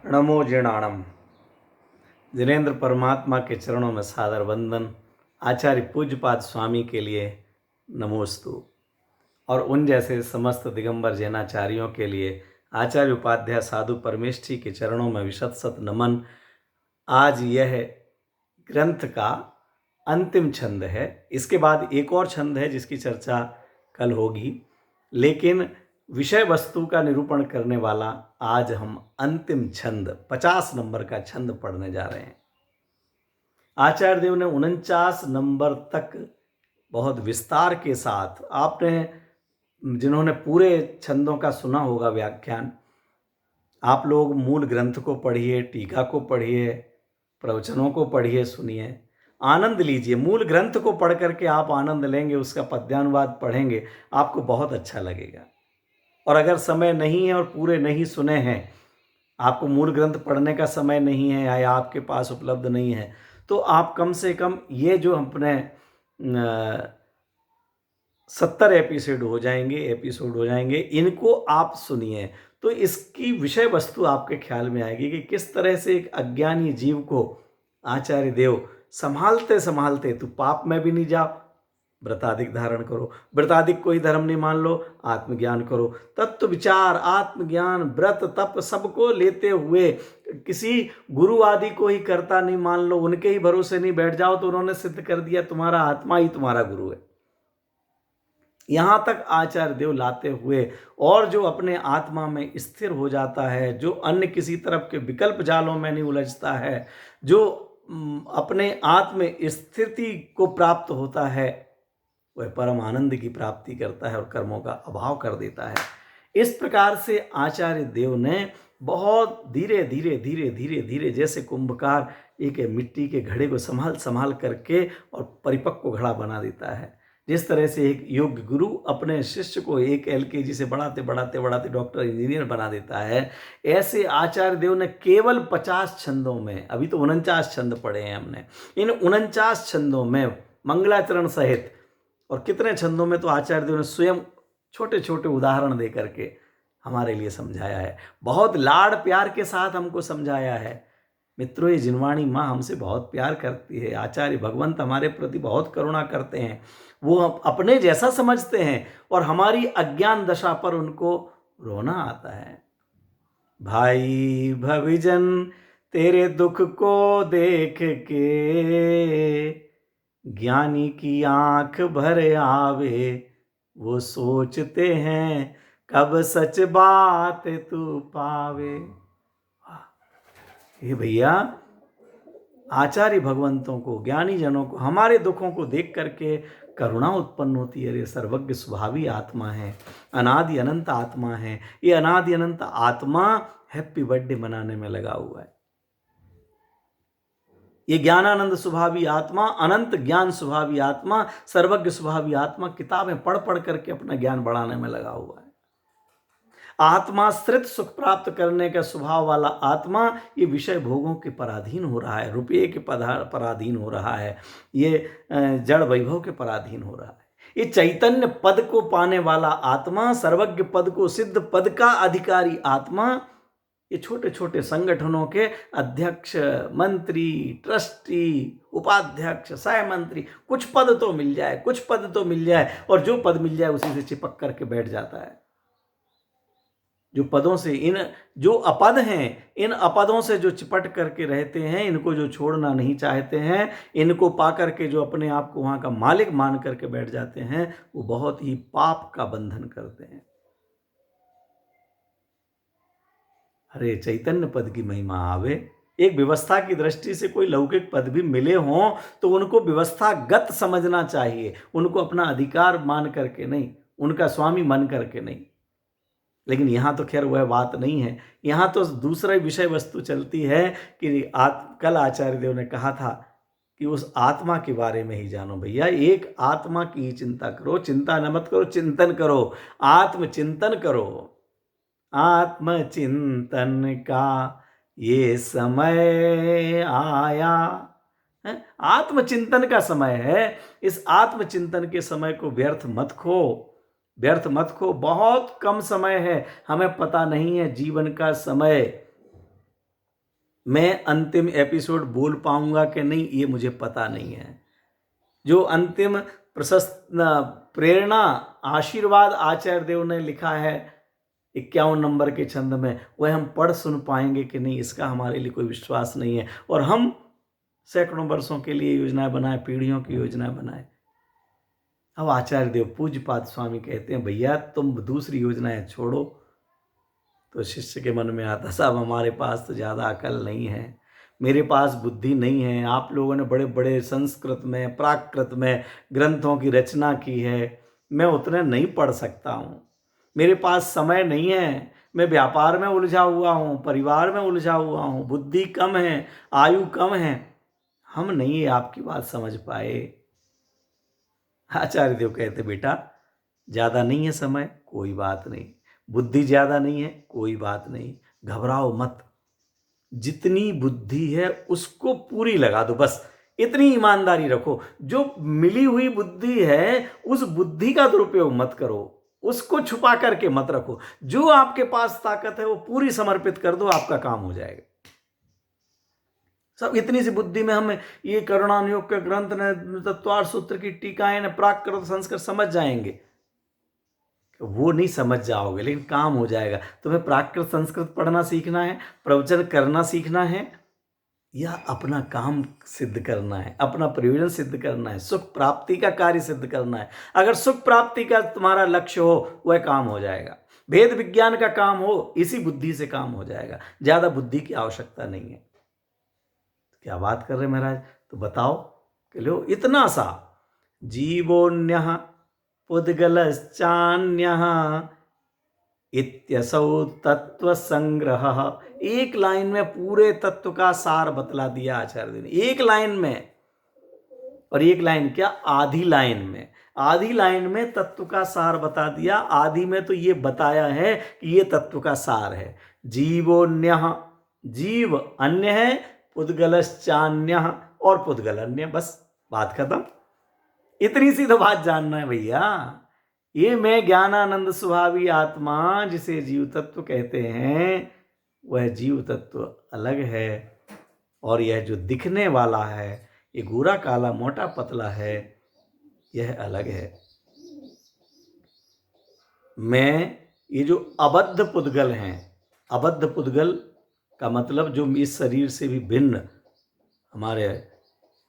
नमो जिणाणम। जिनेन्द्र परमात्मा के चरणों में सादर वंदन। आचार्य पूज्यपाद स्वामी के लिए नमोस्तु और उन जैसे समस्त दिगंबर जैनाचार्यों के लिए आचार्य उपाध्याय साधु परमेष्ठी के चरणों में विशत शत नमन। आज यह ग्रंथ का अंतिम छंद है। इसके बाद एक और छंद है जिसकी चर्चा कल होगी, लेकिन विषय वस्तु का निरूपण करने वाला आज हम अंतिम छंद 50 नंबर का छंद पढ़ने जा रहे हैं। आचार्य देव ने 49 नंबर तक बहुत विस्तार के साथ, आपने जिन्होंने पूरे छंदों का सुना होगा व्याख्यान, आप लोग मूल ग्रंथ को पढ़िए, टीका को पढ़िए, प्रवचनों को पढ़िए, सुनिए, आनंद लीजिए। मूल ग्रंथ को पढ़ करके आप आनंद लेंगे, उसका पद्यानुवाद पढ़ेंगे, आपको बहुत अच्छा लगेगा। और अगर समय नहीं है और पूरे नहीं सुने हैं, आपको मूल ग्रंथ पढ़ने का समय नहीं है या आपके पास उपलब्ध नहीं है, तो आप कम से कम ये जो अपने 70 एपिसोड हो जाएंगे, इनको आप सुनिए तो इसकी विषय वस्तु आपके ख्याल में आएगी कि किस तरह से एक अज्ञानी जीव को आचार्य देव संभालते संभालते, तू पाप में भी नहीं जाओ, व्रताधिक धारण करो, व्रताधिक कोई धर्म नहीं मान लो, आत्मज्ञान करो, तत्व विचार, आत्मज्ञान, व्रत तप सबको लेते हुए किसी गुरु आदि को ही करता नहीं मान लो, उनके ही भरोसे नहीं बैठ जाओ, तो उन्होंने सिद्ध कर दिया तुम्हारा आत्मा ही तुम्हारा गुरु है। यहां तक आचार्य देव लाते हुए, और जो अपने आत्मा में स्थिर हो जाता है, जो अन्य किसी तरफ के विकल्प जालों में नहीं उलझता है, जो अपने आत्म स्थिति को प्राप्त होता है, वह परम आनंद की प्राप्ति करता है और कर्मों का अभाव कर देता है। इस प्रकार से आचार्य देव ने बहुत धीरे धीरे धीरे धीरे धीरे, जैसे कुंभकार एक मिट्टी के घड़े को संभाल संभाल करके और परिपक्व घड़ा बना देता है, जिस तरह से एक योग्य गुरु अपने शिष्य को एक LKG से बढ़ाते बढ़ाते बढ़ाते डॉक्टर इंजीनियर बना देता है, ऐसे आचार्य देव ने केवल 50 छंदों में, अभी तो 49 छंद पढ़े हैं हमने, इन 49 छंदों में मंगलाचरण सहित, और कितने छंदों में तो आचार्य देव ने स्वयं छोटे छोटे उदाहरण दे करके हमारे लिए समझाया है, बहुत लाड़ प्यार के साथ हमको समझाया है। मित्रों, ये जिनवाणी माँ हमसे बहुत प्यार करती है, आचार्य भगवंत हमारे प्रति बहुत करुणा करते हैं, वो अपने जैसा समझते हैं और हमारी अज्ञान दशा पर उनको रोना आता है। भाई भविजन तेरे दुख को देख के ज्ञानी की आंख भर आवे, वो सोचते हैं कब सच बात तू पावे। हे भैया, आचार्य भगवंतों को, ज्ञानी जनों को हमारे दुखों को देख करके करुणा उत्पन्न होती है। अरे सर्वज्ञ स्वभावी आत्मा है, अनादि अनंत आत्मा है, ये अनादि अनंत आत्मा हैप्पी बर्थडे मनाने में लगा हुआ है। ये ज्ञानानंद स्वभावी आत्मा, अनंत ज्ञान स्वभावी आत्मा, सर्वज्ञ स्वभावी आत्मा किताबें पढ़ पढ़ करके अपना ज्ञान बढ़ाने में लगा हुआ है। आत्माश्रित सुख प्राप्त करने का स्वभाव वाला आत्मा ये विषय भोगों के पराधीन हो रहा है, रुपये के पराधीन हो रहा है, ये जड़ वैभव के पराधीन हो रहा है। ये चैतन्य पद को पाने वाला आत्मा, सर्वज्ञ पद को, सिद्ध पद का अधिकारी आत्मा, ये छोटे छोटे संगठनों के अध्यक्ष, मंत्री, ट्रस्टी, उपाध्यक्ष, सह मंत्री, कुछ पद तो मिल जाए, कुछ पद तो मिल जाए, और जो पद मिल जाए उसी से चिपक करके बैठ जाता है। जो पदों से, इन जो अपद हैं, इन अपदों से जो चिपट करके रहते हैं, इनको जो छोड़ना नहीं चाहते हैं, इनको पा करके जो अपने आप को वहां का मालिक मान करके बैठ जाते हैं, वो बहुत ही पाप का बंधन करते हैं। अरे चैतन्य पद की महिमा आवे। एक व्यवस्था की दृष्टि से कोई लौकिक पद भी मिले हों तो उनको व्यवस्थागत समझना चाहिए, उनको अपना अधिकार मान करके नहीं, उनका स्वामी मान करके नहीं। लेकिन यहाँ तो खैर वह बात नहीं है, यहाँ तो दूसरा विषय वस्तु चलती है कि कल आचार्य देव ने कहा था कि उस आत्मा के बारे में ही जानो भैया, एक आत्मा की चिंता करो, चिंता न मत करो, चिंतन करो, आत्मचिंतन करो। आत्मचिंतन का ये समय आया है, आत्मचिंतन का समय है। इस आत्मचिंतन के समय को व्यर्थ मत खो, व्यर्थ मत खो। बहुत कम समय है, हमें पता नहीं है जीवन का समय मैं अंतिम एपिसोड बोल पाऊंगा कि नहीं ये मुझे पता नहीं है। जो अंतिम प्रशस्त प्रेरणा आशीर्वाद आचार्य देव ने लिखा है 51 नंबर के छंद में, वह हम पढ़ सुन पाएंगे कि नहीं इसका हमारे लिए कोई विश्वास नहीं है। और हम सैकड़ों वर्षों के लिए योजनाएं बनाए, पीढ़ियों की योजनाएं बनाए। अब आचार्य देव पूज्यपाद स्वामी कहते हैं भैया तुम दूसरी योजनाएं छोड़ो। तो शिष्य के मन में आता साहब हमारे पास तो ज़्यादा अकल नहीं है, मेरे पास बुद्धि नहीं है। आप लोगों ने बड़े बड़े संस्कृत में प्राकृत में ग्रंथों की रचना की है, मैं उतने नहीं पढ़ सकता हूँ, मेरे पास समय नहीं है, मैं व्यापार में उलझा हुआ हूँ, परिवार में उलझा हुआ हूँ, बुद्धि कम है, आयु कम है, हम नहीं आपकी बात समझ पाए। आचार्य देव कहते बेटा ज़्यादा नहीं है समय, कोई बात नहीं, बुद्धि ज़्यादा नहीं है, कोई बात नहीं, घबराओ मत, जितनी बुद्धि है उसको पूरी लगा दो, बस इतनी ईमानदारी रखो। जो मिली हुई बुद्धि है उस बुद्धि का दुरुपयोग मत करो, उसको छुपा करके मत रखो। जो आपके पास ताकत है वो पूरी समर्पित कर दो, आपका काम हो जाएगा। सब इतनी सी बुद्धि में हम ये करुणानुयोग के ग्रंथ ने, तत्वार्थ सूत्र की टीकाएं ने, प्राकृत संस्कृत समझ जाएंगे, वो नहीं समझ जाओगे लेकिन काम हो जाएगा। तुम्हें प्राकृत संस्कृत पढ़ना सीखना है, प्रवचन करना सीखना है, या अपना काम सिद्ध करना है, अपना प्रयोजन सिद्ध करना है, सुख प्राप्ति का कार्य सिद्ध करना है। अगर सुख प्राप्ति का तुम्हारा लक्ष्य हो वह काम हो जाएगा। वेद विज्ञान का काम हो, इसी बुद्धि से काम हो जाएगा, ज्यादा बुद्धि की आवश्यकता नहीं है। क्या बात कर रहे महाराज, तो बताओ कि लो इतना सा जीवोन्यः पुद्गलश्चान्यः इत्यसौ तत्व संग्रह। एक लाइन में पूरे तत्व का सार बतला दिया आचार्य ने, एक लाइन में। और एक लाइन क्या, आधी लाइन में, आधी लाइन में तत्व का सार बता दिया। आधी में तो ये बताया है कि ये तत्व का सार है। जीवोन्यः, जीव अन्य है, पुद्गलश्चान्यः और पुद्गल अन्य, बस बात खत्म। इतनी सी तो बात जानना है भैया। ये मैं ज्ञानानंद स्वभावी आत्मा जिसे जीव तत्व कहते हैं, वह जीव तत्व अलग है, और यह जो दिखने वाला है, ये गोरा काला मोटा पतला है, यह अलग है। मैं ये जो अबद्ध पुद्गल हैं, अबद्ध पुद्गल का मतलब जो इस शरीर से भी भिन्न, हमारे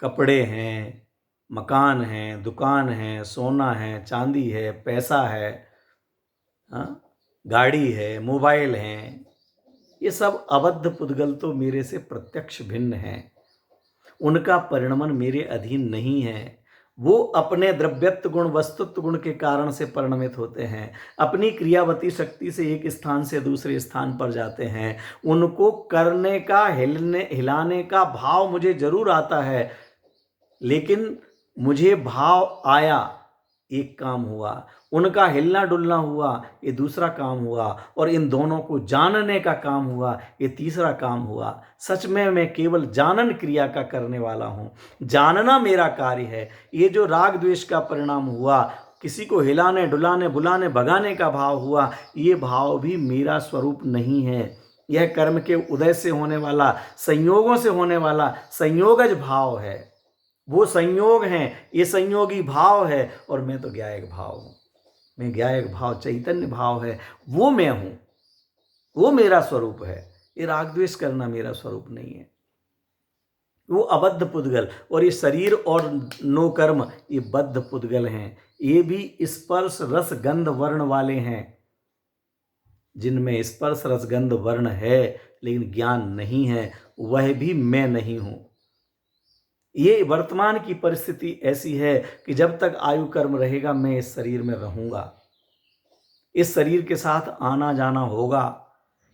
कपड़े हैं, मकान है, दुकान है, सोना है, चांदी है, पैसा है, गाड़ी है, मोबाइल है, ये सब अबद्ध पुद्गल तो मेरे से प्रत्यक्ष भिन्न हैं। उनका परिणमन मेरे अधीन नहीं है। वो अपने द्रव्यत्व गुण वस्तुत्व गुण के कारण से परिणमित होते हैं, अपनी क्रियावती शक्ति से एक स्थान से दूसरे स्थान पर जाते हैं। उनको करने का, हिलाने का भाव मुझे जरूर आता है, लेकिन मुझे भाव आया, एक काम हुआ, उनका हिलना डुलना हुआ, ये दूसरा काम हुआ, और इन दोनों को जानने का काम हुआ, ये तीसरा काम हुआ। सच में मैं केवल जानन क्रिया का करने वाला हूँ, जानना मेरा कार्य है। ये जो राग द्वेष का परिणाम हुआ, किसी को हिलाने डुलाने बुलाने भगाने का भाव हुआ, ये भाव भी मेरा स्वरूप नहीं है। यह कर्म के उदय से होने वाला, संयोगों से होने वाला संयोगज भाव है। वो संयोग हैं, ये संयोगी भाव है, और मैं तो ज्ञायक भाव हूँ। मैं ज्ञायक भाव, चैतन्य भाव है, वो मैं हूँ, वो मेरा स्वरूप है। ये राग द्वेष करना मेरा स्वरूप नहीं है। वो अबद्ध पुद्गल, और ये शरीर और नो कर्म, ये बद्ध पुद्गल हैं। ये भी स्पर्श रस गंध वर्ण वाले हैं, जिनमें स्पर्श रस गंध वर्ण है लेकिन ज्ञान नहीं है, वह भी मैं नहीं हूँ। ये वर्तमान की परिस्थिति ऐसी है कि जब तक आयु कर्म रहेगा मैं इस शरीर में रहूंगा, इस शरीर के साथ आना जाना होगा,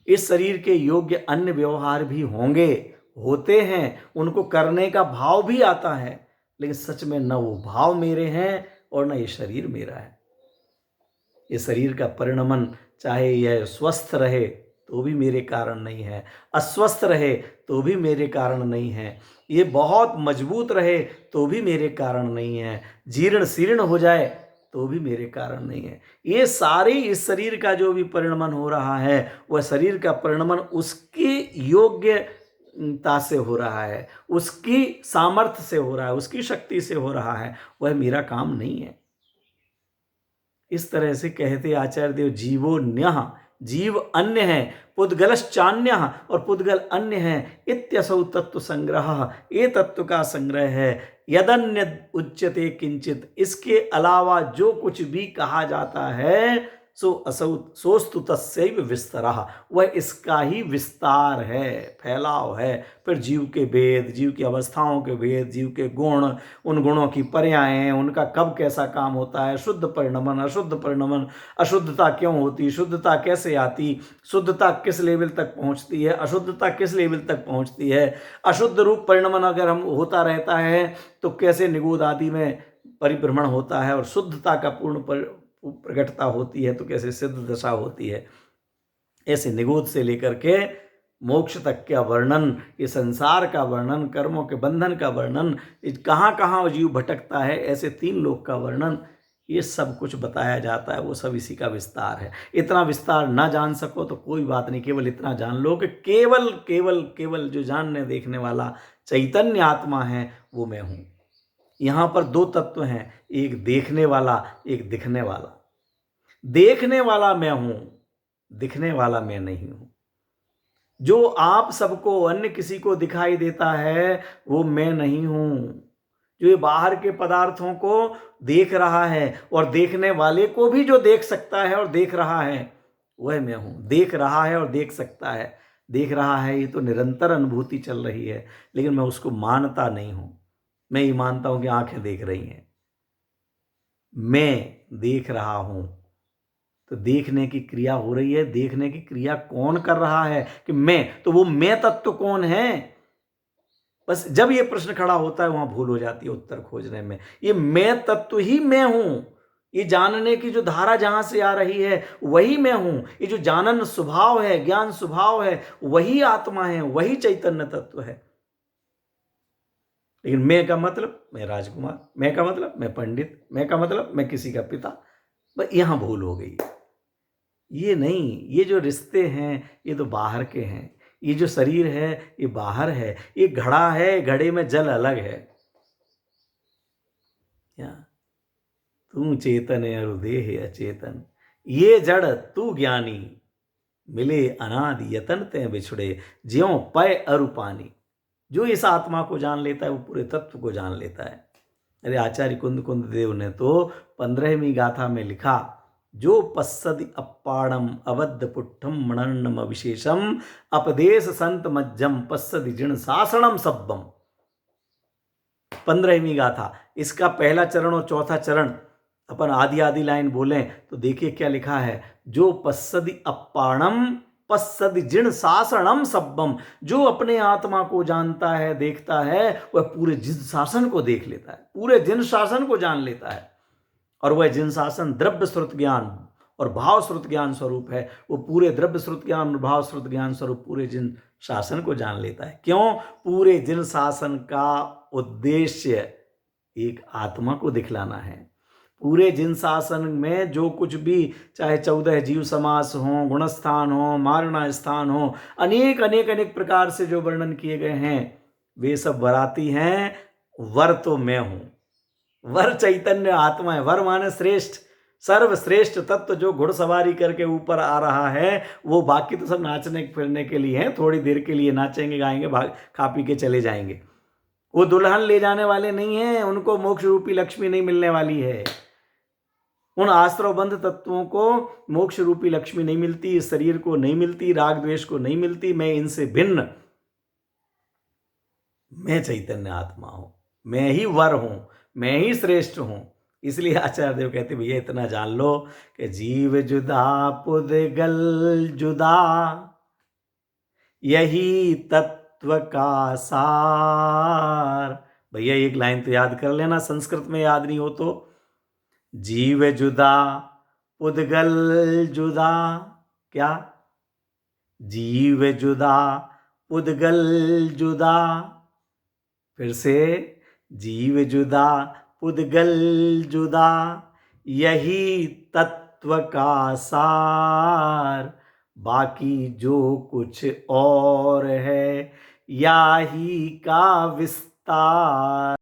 इस शरीर के योग्य अन्य व्यवहार भी होंगे, होते हैं, उनको करने का भाव भी आता है, लेकिन सच में न वो भाव मेरे हैं और न ये शरीर मेरा है। ये शरीर का परिणमन चाहे यह स्वस्थ रहे तो भी मेरे कारण नहीं है, अस्वस्थ रहे तो भी मेरे कारण नहीं है, ये बहुत मजबूत रहे तो भी मेरे कारण नहीं है, जीर्ण शीर्ण हो जाए तो भी मेरे कारण नहीं है। ये सारे इस शरीर का जो भी परिणमन हो रहा है, वह शरीर का परिणमन उसके योग्य ता से हो रहा है, उसकी सामर्थ्य से हो रहा है, उसकी शक्ति से हो रहा है, वह मेरा काम नहीं है। इस तरह से कहते आचार्य देव, जीवो न्यः, जीव अन्य है, पुद्गलश्चान्यः, और पुद्गल अन्य है, इत्यसौ तत्व संग्रह, ये तत्व का संग्रह है। यदन्य उच्यते किंचित, इसके अलावा जो कुछ भी कहा जाता है, सो असौ सोस्तु तस्यैव विस्तरः, वह इसका ही विस्तार है, फैलाव है। फिर जीव के भेद, जीव की अवस्थाओं के भेद, जीव के गुण, उन गुणों की पर्यायें, उनका कब कैसा काम होता है, शुद्ध परिणमन, अशुद्ध परिणमन, अशुद्धता क्यों होती, शुद्धता कैसे आती, शुद्धता किस लेवल तक पहुंचती है, अशुद्धता किस लेवल तक पहुंचती है, अशुद्ध रूप परिणमन अगर हम होता रहता है तो कैसे निगूढ़ आदि में परिभ्रमण होता है, और शुद्धता का पूर्ण प्रकटता होती है तो कैसे सिद्ध दशा होती है। ऐसे निगूढ़ से लेकर के मोक्ष तक का वर्णन, ये संसार का वर्णन, कर्मों के बंधन का वर्णन, कहाँ कहाँ जीव भटकता है, ऐसे 3 लोक का वर्णन, ये सब कुछ बताया जाता है। वो सब इसी का विस्तार है। इतना विस्तार ना जान सको तो कोई बात नहीं, केवल इतना जान लो कि केवल केवल केवल जो जानने देखने वाला चैतन्य आत्मा है वो मैं हूँ। यहाँ पर 2 तत्व हैं, एक देखने वाला, एक दिखने वाला। देखने वाला मैं हूँ, दिखने वाला मैं नहीं हूँ। जो आप सबको, अन्य किसी को दिखाई देता है वो मैं नहीं हूँ। जो ये बाहर के पदार्थों को देख रहा है और देखने वाले को भी जो देख सकता है और देख रहा है, वह मैं हूँ। देख रहा है और देख सकता है, देख रहा है, ये तो निरंतर अनुभूति चल रही है, लेकिन मैं उसको मानता नहीं हूँ। मैं ये मानता हूँ कि आंखें देख रही हैं, मैं देख रहा हूँ। तो देखने की क्रिया हो रही है, देखने की क्रिया कौन कर रहा है कि मैं, तो वो मैं तत्व कौन है? बस जब ये प्रश्न खड़ा होता है वहां भूल हो जाती है उत्तर खोजने में। ये मैं तत्व ही मैं हूं, ये जानने की जो धारा जहां से आ रही है वही मैं हूं। ये जो जानन स्वभाव है, ज्ञान स्वभाव है, वही आत्मा है, वही चैतन्य तत्व है। लेकिन मैं का मतलब मैं राजकुमार, मैं का मतलब मैं पंडित, मैं का मतलब मैं किसी का पिता, बस यहां भूल हो गई। ये नहीं, ये जो रिश्ते हैं ये तो बाहर के हैं। ये जो शरीर है ये बाहर है, ये घड़ा है, घड़े में जल अलग है। क्या तू चेतन अरु देह अचेतन, ये जड़ तू ज्ञानी, मिले अनादि यतन ते बिछुड़े, ज्यों पय अरु पानी। जो इस आत्मा को जान लेता है वो पूरे तत्व को जान लेता है। अरे आचार्य कुंद कुंद देव ने तो 15वीं गाथा में लिखा, जो पश्यति अप्पाणम अबद्ध पुट्ठम मणन्नम विशेषम अपदेश संत मज्जम पश्यति जिण सासणम सब्बम। 15वीं गाथा, इसका पहला चरण और चौथा चरण अपन आदि आदि लाइन बोलें तो देखिए क्या लिखा है। जो पश्यति अप्पाणम पश्यति जिण सासणम सब्बम, जो अपने आत्मा को जानता है, देखता है, वह पूरे जिन शासन को देख लेता है, पूरे जिन शासन को जान लेता है। और वह जिन शासन द्रव्य श्रुत ज्ञान और भाव श्रुत ज्ञान स्वरूप है, वो पूरे द्रव्य श्रुत ज्ञान और भाव श्रुत ज्ञान स्वरूप पूरे जिन शासन को जान लेता है। क्यों? पूरे जिन शासन का उद्देश्य एक आत्मा को दिखलाना है। पूरे जिन शासन में जो कुछ भी, चाहे 14 जीव समास हो, गुणस्थान हो, मारणा स्थान हो, अनेक अनेक अनेक प्रकार से जो वर्णन किए गए हैं, वे सब वराती हैं। वर तो मैं हूं, वर चैतन्य आत्मा है। वर माने श्रेष्ठ, सर्वश्रेष्ठ तत्व जो घुड़सवारी करके ऊपर आ रहा है। वो बाकी तो सब नाचने फिरने के लिए हैं, थोड़ी देर के लिए नाचेंगे गाएंगे, भाग खा पी के चले जाएंगे। वो दुल्हन ले जाने वाले नहीं हैं, उनको मोक्ष रूपी लक्ष्मी नहीं मिलने वाली है। उन आश्रवबंध तत्वों को मोक्ष रूपी लक्ष्मी नहीं मिलती, इस शरीर को नहीं मिलती, राग द्वेष को नहीं मिलती। मैं इनसे भिन्न, मैं चैतन्य आत्मा हूं, मैं ही वर हूं, मैं ही श्रेष्ठ हूं। इसलिए आचार्य देव कहते भैया इतना जान लो कि जीव जुदा पुद्गल जुदा, यही तत्व का सार। भैया एक लाइन तो याद कर लेना, संस्कृत में याद नहीं हो तो। जीव जुदा पुद्गल जुदा, क्या? जीव जुदा पुद्गल जुदा। फिर से, जीव जुदा पुद्गल जुदा, यही तत्व का सार। बाकी जो कुछ और है याही का विस्तार।